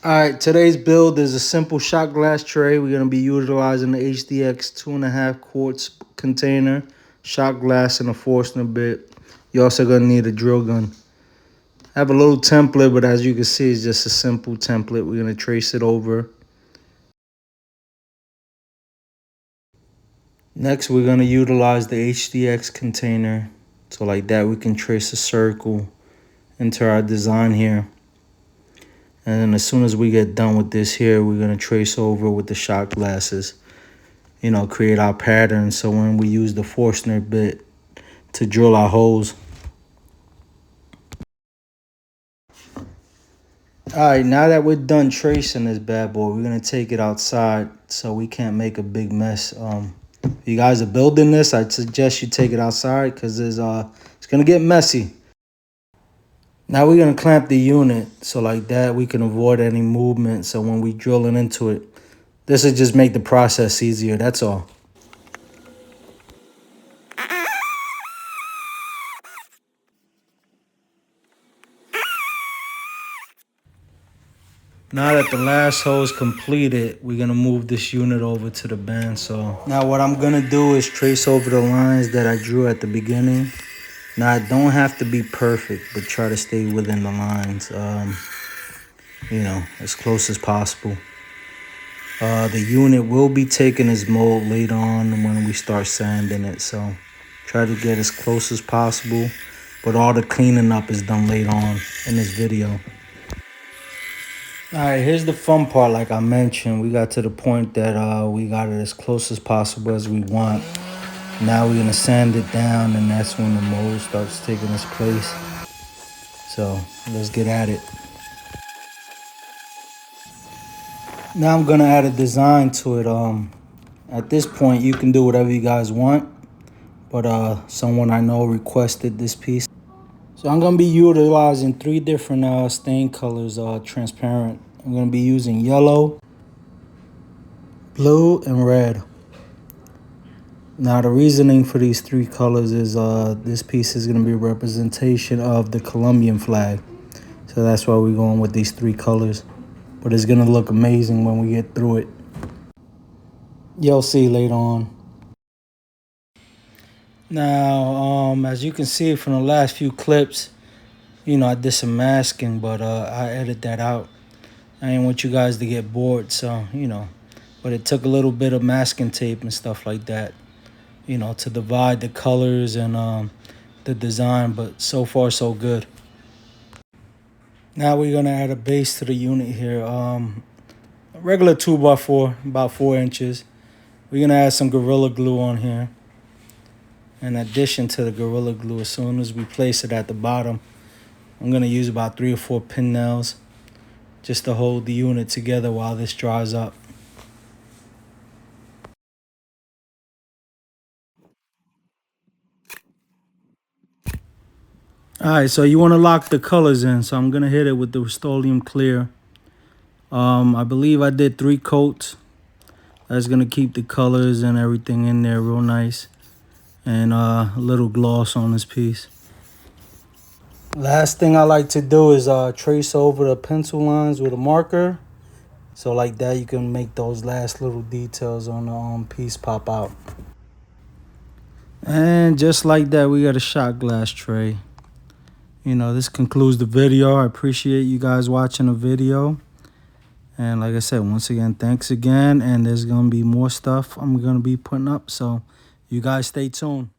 Alright, today's build is a simple shot glass tray. We're going to be utilizing the HDX 2.5 quarts container, shot glass, and a Forstner bit. You're also going to need a drill gun. I have a little template, but as you can see, it's just a simple template. We're going to trace it over. Next, we're going to utilize the HDX container. So like that, we can trace a circle into our design here. And then as soon as we get done with this here, we're going to trace over with the shot glasses, create our pattern. So when we use the Forstner bit to drill our holes. All right, now that we're done tracing this bad boy, we're going to take it outside so we can't make a big mess. If you guys are building this, I'd suggest you take it outside because it's going to get messy. Now we're going to clamp the unit, so like that we can avoid any movement. So when we drilling into it, this will just make the process easier, that's all. Now that the last hole is completed, we're going to move this unit over to the bandsaw. Now what I'm going to do is trace over the lines that I drew at the beginning. Now, it don't have to be perfect, but try to stay within the lines, as close as possible. The unit will be taking its mold later on when we start sanding it, so try to get as close as possible, but all the cleaning up is done later on in this video. All right, here's the fun part. Like I mentioned, we got to the point that we got it as close as possible as we want. Now we're going to sand it down, and that's when the mold starts taking its place. So let's get at it. Now I'm going to add a design to it. At this point, you can do whatever you guys want, but someone I know requested this piece. So I'm going to be utilizing 3 different stain colors, transparent. I'm going to be using yellow, blue, and red. Now, the reasoning for these 3 colors is this piece is going to be a representation of the Colombian flag. So that's why we're going with these 3 colors. But it's going to look amazing when we get through it. You'll see later on. Now, as you can see from the last few clips, I did some masking, but I edited that out. I didn't want you guys to get bored, so, But it took a little bit of masking tape and stuff like that. To divide the colors and the design, but so far so good. Now we're gonna add a base to the unit here. A regular 2x4, about 4 inches. We're gonna add some Gorilla Glue on here. In addition to the Gorilla Glue, as soon as we place it at the bottom, I'm gonna use about 3 or 4 pin nails just to hold the unit together while this dries up. All right, so you want to lock the colors in. So I'm going to hit it with the Rust-Oleum Clear. I believe I did 3 coats. That's going to keep the colors and everything in there real nice. And a little gloss on this piece. Last thing I like to do is trace over the pencil lines with a marker. So like that, you can make those last little details on the piece pop out. And just like that, we got a shot glass tray. This concludes the video. I appreciate you guys watching the video. And like I said, once again, thanks again. And there's going to be more stuff I'm going to be putting up. So you guys stay tuned.